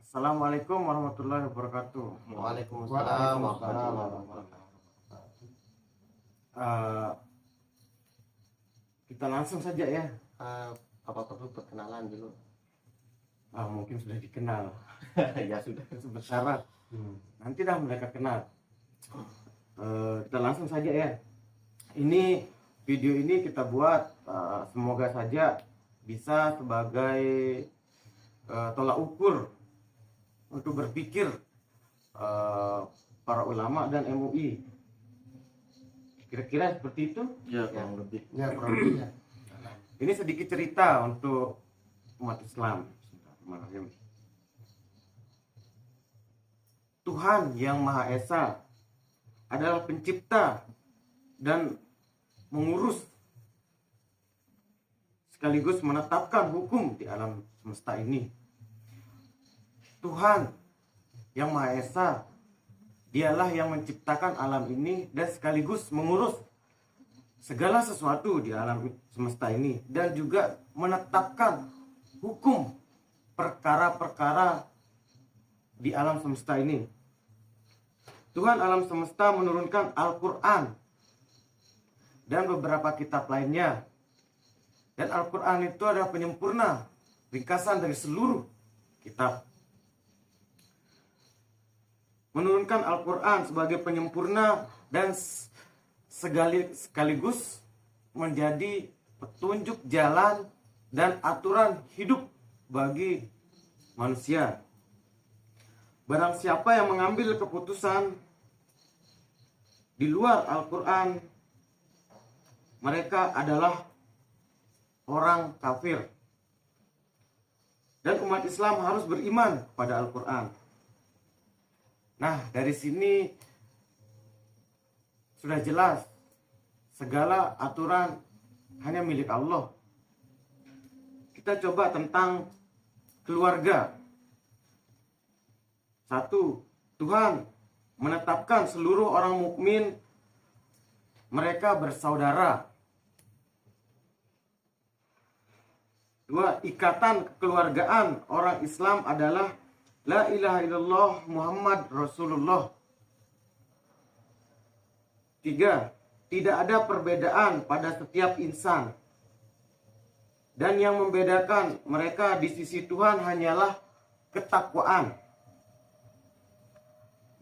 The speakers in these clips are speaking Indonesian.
Assalamualaikum warahmatullahi wabarakatuh. Waalaikumsalam warahmatullahi wabarakatuh. Eh, kita langsung saja ya. Apa perlu perkenalan dulu? Mungkin sudah dikenal. Ya sudah. Bersyarat. Nanti dah mereka kenal. Kita langsung saja ya. Ini video ini kita buat semoga saja bisa sebagai tolak ukur untuk berpikir para ulama dan MUI. Kira-kira seperti itu. Ya, kurang lebih. Ya, kurang lebih ya. Ini sedikit cerita untuk umat Islam. Bismillahirrahmanirrahim. Tuhan yang Maha Esa adalah pencipta dan mengurus sekaligus menetapkan hukum di alam semesta ini. Tuhan yang Maha Esa, dialah yang menciptakan alam ini dan sekaligus mengurus segala sesuatu di alam semesta ini dan juga menetapkan hukum perkara-perkara di alam semesta ini. Tuhan alam semesta menurunkan Al-Quran dan beberapa kitab lainnya. Dan Al-Quran itu adalah penyempurna, ringkasan dari seluruh kitab. Menurunkan Al-Quran sebagai penyempurna dan sekaligus menjadi petunjuk jalan dan aturan hidup bagi manusia. Barang siapa yang mengambil keputusan di luar Al-Quran, mereka adalah orang kafir. Dan umat Islam harus beriman pada Al-Quran. Nah, dari sini sudah jelas segala aturan hanya milik Allah. Kita coba tentang keluarga. Satu, Tuhan menetapkan seluruh orang mukmin mereka bersaudara. Dua, ikatan kekeluargaan orang Islam adalah La ilaha illallah Muhammad Rasulullah. Tiga, tidak ada perbedaan pada setiap insan. Dan yang membedakan mereka di sisi Tuhan hanyalah ketakwaan.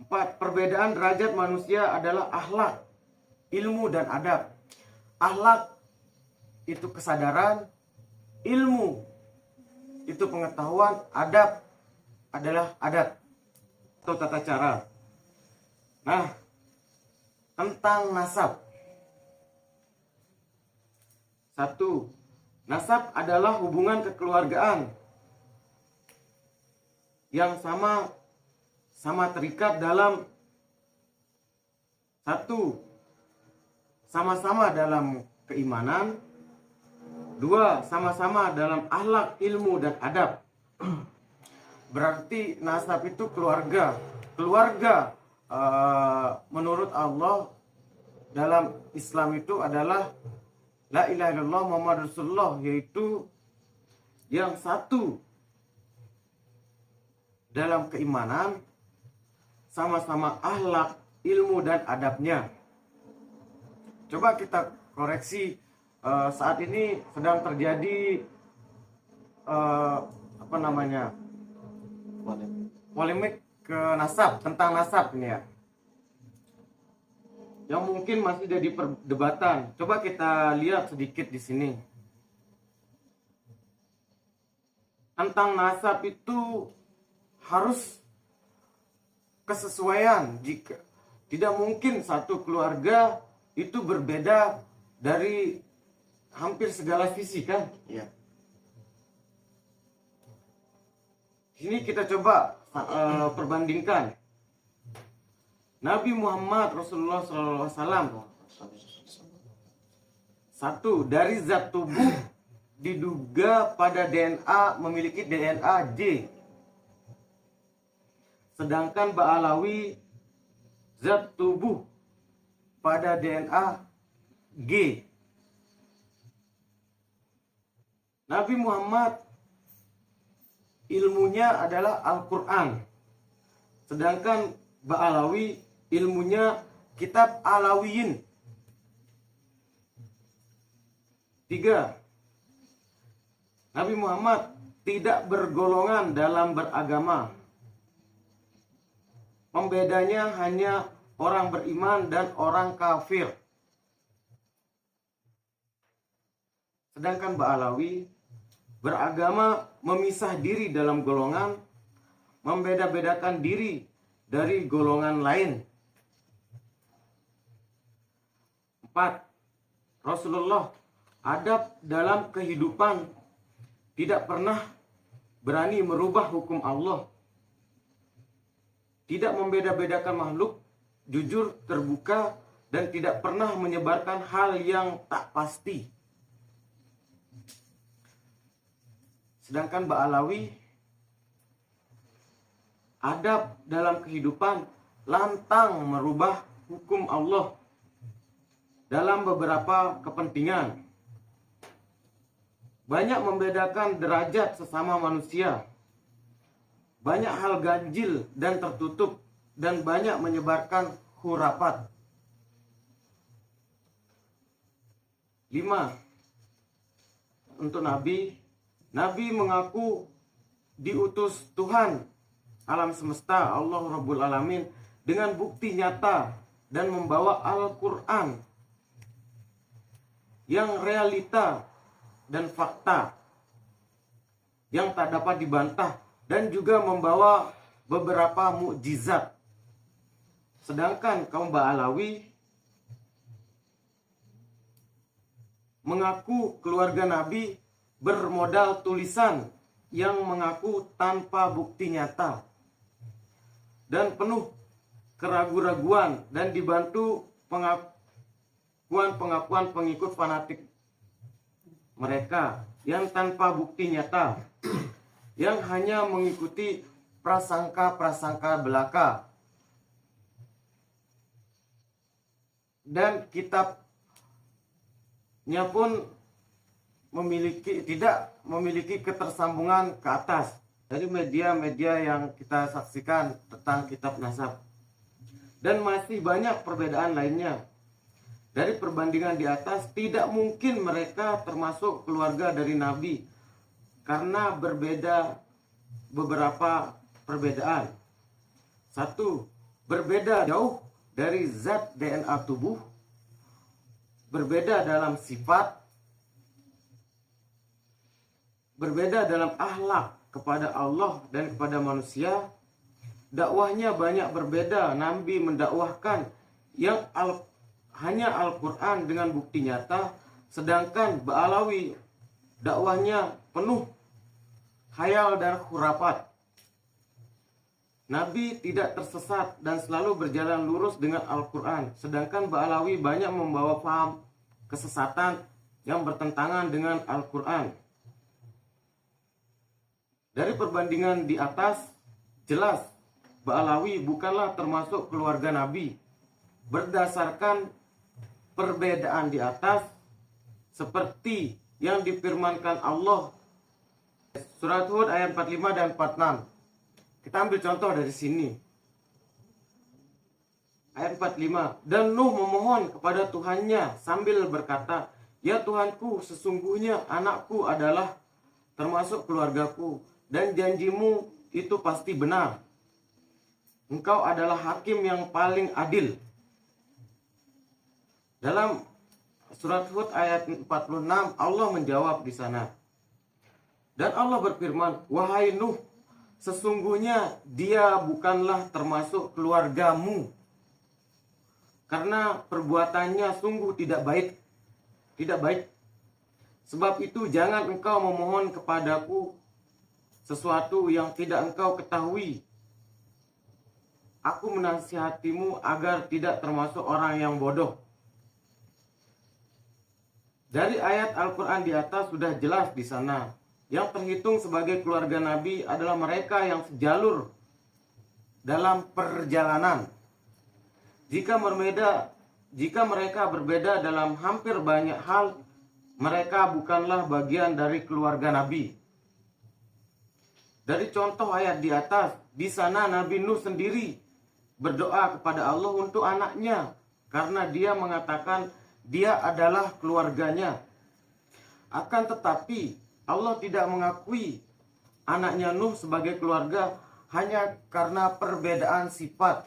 Empat, perbedaan derajat manusia adalah akhlak, ilmu dan adab. Akhlak itu kesadaran, ilmu itu pengetahuan, adab adalah adat atau tata cara. Nah, tentang nasab. Satu, nasab adalah hubungan kekeluargaan yang sama terikat dalam satu, sama-sama dalam keimanan. Dua, sama-sama dalam akhlak, ilmu dan adab. Berarti nasab itu keluarga. Keluarga menurut Allah dalam Islam itu adalah La ilaha illallah Muhammad Rasulullah, yaitu yang satu dalam keimanan, sama-sama akhlak, ilmu dan adabnya. Coba kita koreksi, saat ini sedang terjadi polemik ke nasab, tentang nasab ini ya, yang mungkin masih jadi perdebatan. Coba kita lihat sedikit di sini. Tentang nasab itu harus kesesuaian. Jika tidak mungkin satu keluarga itu berbeda dari hampir segala sisi, kan? Ya. Sini kita coba perbandingkan Nabi Muhammad Rasulullah SAW. Satu, dari zat tubuh diduga pada DNA memiliki DNA D. Sedangkan Ba'alawi zat tubuh pada DNA G. Nabi Muhammad ilmunya adalah Al-Quran. Sedangkan Ba'alawi ilmunya kitab Alawiyin. 3. Nabi Muhammad tidak bergolongan dalam beragama. Pembedanya hanya orang beriman dan orang kafir. Sedangkan Ba'alawi beragama memisah diri dalam golongan, membeda-bedakan diri dari golongan lain. 4. Rasulullah adab dalam kehidupan, tidak pernah berani merubah hukum Allah, tidak membeda-bedakan makhluk, jujur, terbuka, dan tidak pernah menyebarkan hal yang tak pasti. Sedangkan Ba'alawi adab dalam kehidupan, lantang merubah hukum Allah dalam beberapa kepentingan. Banyak membedakan derajat sesama manusia, banyak hal ganjil dan tertutup, dan banyak menyebarkan khurafat. 5. Untuk Nabi mengaku diutus Tuhan alam semesta, Allah Rabbul Alamin, dengan bukti nyata dan membawa Al-Quran yang realita dan fakta yang tak dapat dibantah, dan juga membawa beberapa mukjizat. Sedangkan kaum Ba'alawi mengaku keluarga Nabi bermodal tulisan yang mengaku tanpa bukti nyata dan penuh keraguan-raguan, dan dibantu pengakuan pengikut fanatik mereka yang tanpa bukti nyata, yang hanya mengikuti prasangka-prasangka belaka. Dan kitabnya pun tidak memiliki ketersambungan ke atas dari media-media yang kita saksikan tentang kitab nasab. Dan masih banyak perbedaan lainnya. Dari perbandingan di atas, tidak mungkin mereka termasuk keluarga dari Nabi karena berbeda beberapa perbedaan. 1. Berbeda jauh dari zat DNA tubuh, berbeda dalam sifat, berbeda dalam akhlak kepada Allah dan kepada manusia. Dakwahnya banyak berbeda. Nabi mendakwahkan yang hanya Al-Quran dengan bukti nyata, sedangkan Ba'alawi dakwahnya penuh khayal dan khurafat. Nabi tidak tersesat dan selalu berjalan lurus dengan Al-Quran, sedangkan Ba'alawi banyak membawa paham kesesatan yang bertentangan dengan Al-Quran. Dari perbandingan di atas, jelas Ba'alawi bukanlah termasuk keluarga Nabi. Berdasarkan perbedaan di atas, seperti yang difirmankan Allah Surat Hud ayat 45 dan 46. Kita ambil contoh dari sini. Ayat 45. Dan Nuh memohon kepada Tuhannya sambil berkata, "Ya Tuhanku, sesungguhnya anakku adalah termasuk keluargaku, dan janjimu itu pasti benar. Engkau adalah hakim yang paling adil." Dalam surat Hud ayat 46, Allah menjawab di sana. Dan Allah berfirman, "Wahai Nuh, sesungguhnya dia bukanlah termasuk keluargamu, karena perbuatannya sungguh tidak baik. Sebab itu jangan engkau memohon kepadaku sesuatu yang tidak engkau ketahui. Aku menasihatimu agar tidak termasuk orang yang bodoh." Dari ayat Al-Quran di atas sudah jelas di sana, yang terhitung sebagai keluarga Nabi adalah mereka yang sejalur dalam perjalanan. Jika mereka berbeda dalam hampir banyak hal, mereka bukanlah bagian dari keluarga Nabi. Dari contoh ayat di atas, di sana Nabi Nuh sendiri berdoa kepada Allah untuk anaknya karena dia mengatakan dia adalah keluarganya. Akan tetapi Allah tidak mengakui anaknya Nuh sebagai keluarga hanya karena perbedaan sifat.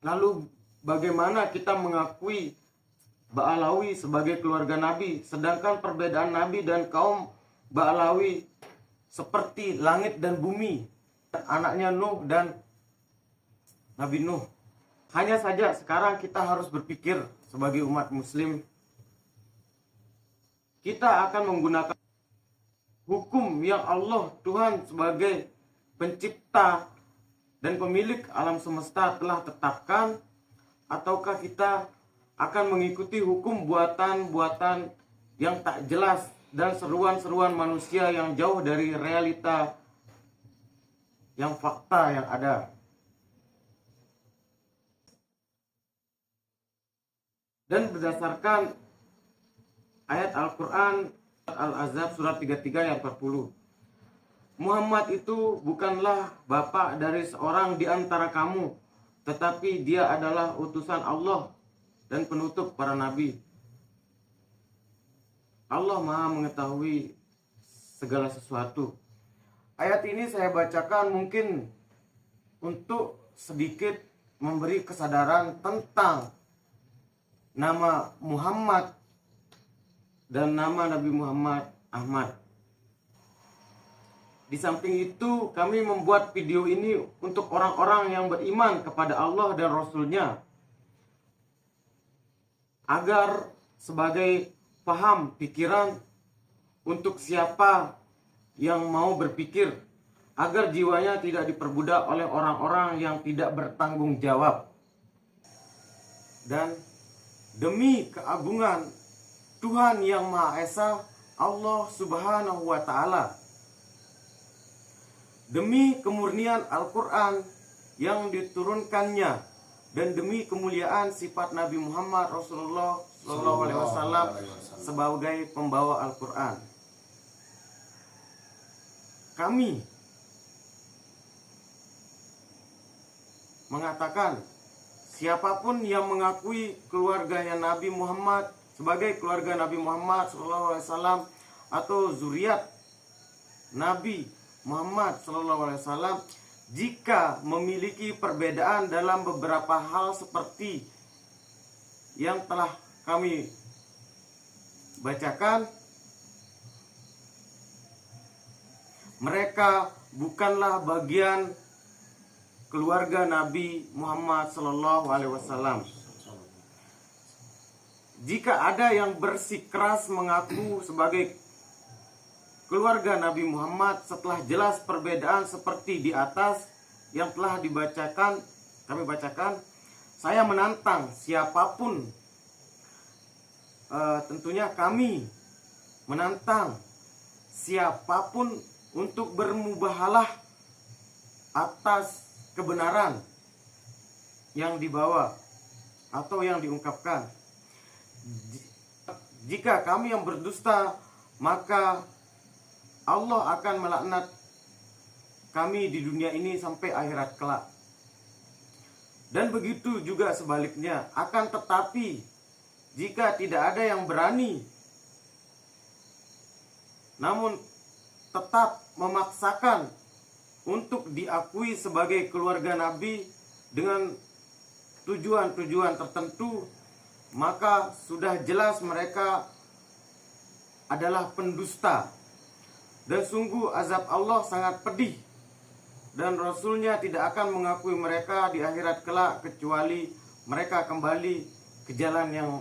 Lalu bagaimana kita mengakui Ba'alawi sebagai keluarga Nabi, sedangkan perbedaan Nabi dan kaum Ba'alawi seperti langit dan bumi, anaknya Nuh dan Nabi Nuh. Hanya saja sekarang kita harus berpikir sebagai umat muslim, kita akan menggunakan hukum yang Allah Tuhan sebagai pencipta dan pemilik alam semesta telah tetapkan, ataukah kita akan mengikuti hukum buatan-buatan yang tak jelas dan seruan-seruan manusia yang jauh dari realita yang fakta yang ada. Dan berdasarkan ayat Al-Quran Al-Ahzab surat 33 ayat 40, Muhammad itu bukanlah bapak dari seorang di antara kamu, tetapi dia adalah utusan Allah dan penutup para nabi. Allah Maha mengetahui segala sesuatu. Ayat ini saya bacakan mungkin untuk sedikit memberi kesadaran tentang nama Muhammad dan nama Nabi Muhammad Ahmad. Di samping itu, kami membuat video ini untuk orang-orang yang beriman kepada Allah dan Rasul-Nya, agar sebagai paham pikiran untuk siapa yang mau berpikir, agar jiwanya tidak diperbudak oleh orang-orang yang tidak bertanggung jawab. Dan demi keagungan Tuhan yang Maha Esa, Allah Subhanahu wa Ta'ala, demi kemurnian Al-Quran yang diturunkannya, dan demi kemuliaan sifat Nabi Muhammad Rasulullah SAW sebagai pembawa Al-Quran, kami mengatakan siapapun yang mengakui keluarganya Nabi Muhammad sebagai keluarga Nabi Muhammad SAW atau zuriat Nabi Muhammad SAW, jika memiliki perbedaan dalam beberapa hal seperti yang telah kami bacakan, mereka bukanlah bagian keluarga Nabi Muhammad SAW. Jika ada yang bersikeras mengaku sebagai keluarga Nabi Muhammad setelah jelas perbedaan seperti di atas yang telah kami bacakan, saya menantang siapapun, tentunya kami menantang siapapun untuk bermubahalah atas kebenaran yang dibawa atau yang diungkapkan. Jika kami yang berdusta, maka Allah akan melaknat kami di dunia ini sampai akhirat kelak. Dan begitu juga sebaliknya. Akan tetapi, jika tidak ada yang berani namun tetap memaksakan untuk diakui sebagai keluarga Nabi dengan tujuan-tujuan tertentu, maka sudah jelas mereka adalah pendusta. Dan sungguh azab Allah sangat pedih, dan Rasulnya tidak akan mengakui mereka di akhirat kelak kecuali mereka kembali ke jalan yang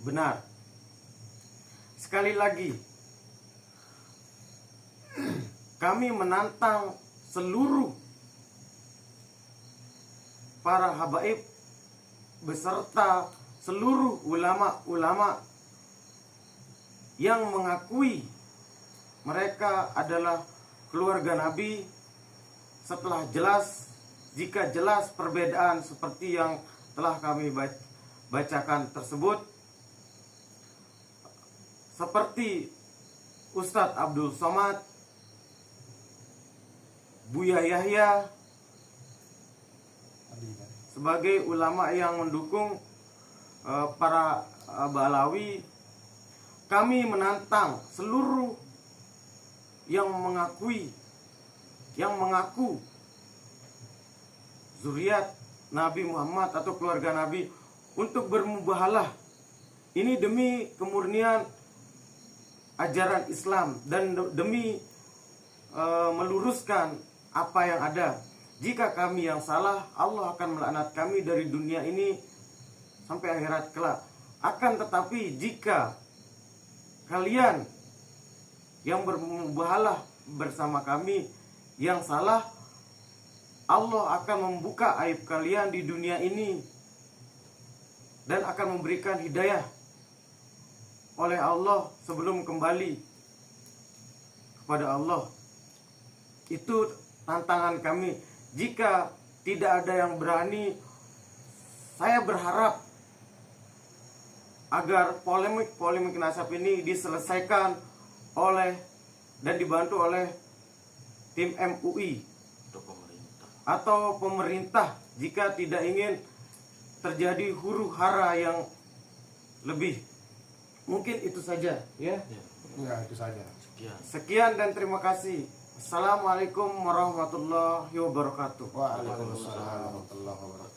benar. Sekali lagi, kami menantang seluruh para habaib beserta seluruh ulama-ulama yang mengakui mereka adalah keluarga Nabi setelah jika jelas perbedaan seperti yang telah kami bacakan tersebut, seperti Ustadz Abdul Somad, Buya Yahya sebagai ulama yang mendukung para Balawi. Kami menantang seluruh yang mengaku zuriat Nabi Muhammad atau keluarga Nabi untuk bermubahalah. Ini demi kemurnian ajaran Islam dan demi meluruskan apa yang ada. Jika kami yang salah, Allah akan melaknat kami dari dunia ini sampai akhirat kelak. Akan tetapi jika kalian yang bermubahalah bersama kami yang salah, Allah akan membuka aib kalian di dunia ini dan akan memberikan hidayah oleh Allah sebelum kembali kepada Allah. Itu tantangan kami. Jika tidak ada yang berani, saya berharap agar polemik nasab ini diselesaikan oleh dan dibantu oleh tim MUI atau pemerintah jika tidak ingin terjadi huru hara yang lebih. Mungkin itu saja ya. Ya, itu saja. Sekian dan terima kasih. Assalamualaikum warahmatullahi wabarakatuh. Waalaikumsalam warahmatullahi wabarakatuh.